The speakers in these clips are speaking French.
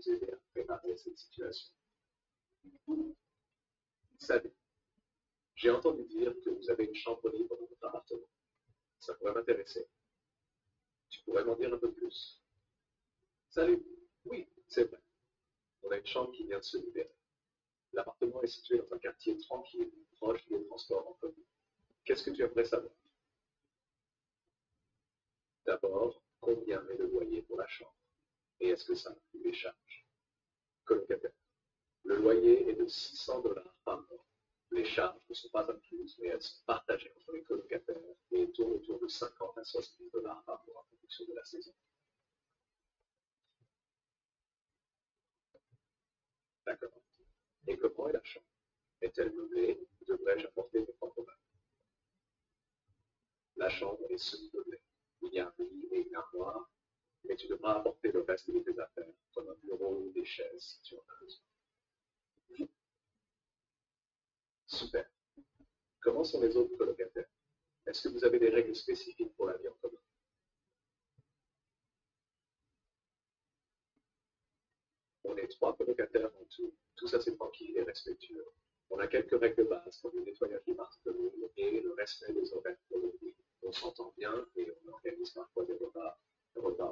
vous aider à préparer cette situation. Salut. J'ai entendu dire que vous avez une chambre libre dans votre appartement. Ça pourrait m'intéresser. Tu pourrais m'en dire un peu plus? Salut. Oui, c'est vrai. On a une chambre qui vient de se libérer. L'appartement est situé dans un quartier tranquille, proche des transports en commun. Qu'est-ce que tu aimerais savoir? D'abord, combien est le loyer pour la chambre? Et est-ce que ça inclut les charges? Colocataire. Le loyer est de 600 dollars par mois. Les charges ne sont pas incluses, mais elles sont partagées entre les colocataires et tournent autour de 50 à 70 dollars par mois en fonction de la saison. D'accord. Et comment est la chambre? Est-elle meublée ou devrais-je apporter mes propres meubles? La chambre est semi-meublée. Il y a un lit et une armoire, mais tu devras apporter le reste de tes affaires, comme un bureau ou des chaises si tu en as besoin. Super. Comment sont les autres colocataires? Est-ce que vous avez des règles spécifiques pour la vie en commun? On est 3 colocataires en tout, tous assez tranquilles et respectueux. On a quelques règles de base comme le nettoyage des parties communes et le respect des horaires pour le lit. On s'entend bien et on organise parfois des repas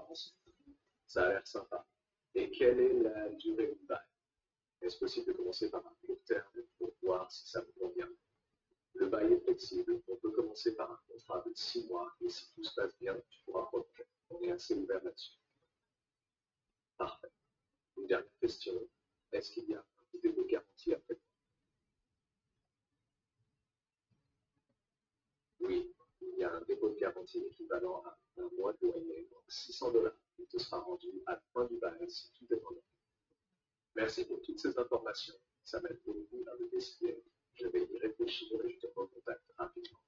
ensemble. Ça a l'air sympa. Et quelle est la durée du bail? Est-ce possible de commencer par un court terme pour voir si ça vous convient? Le bail est flexible. On peut commencer par un contrat de 6 mois et si tout se passe bien, tu pourras prolonger. On est assez ouvert là-dessus. Parfait. Une dernière question. Est-ce qu'il y a un dépôt de garantie après? Oui, il y a un dépôt de garantie équivalent à un mois de loyer, donc 600 dollars. Il te sera rendu à la fin du bail si tout est en ordre. Merci pour toutes ces informations. Ça m'aide beaucoup à me décider. Je vais y réfléchir et je te recontacte rapidement.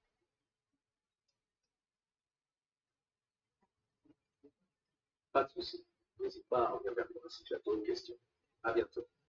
Pas de souci. N'hésite pas à revenir vers moi si tu as d'autres questions. À bientôt.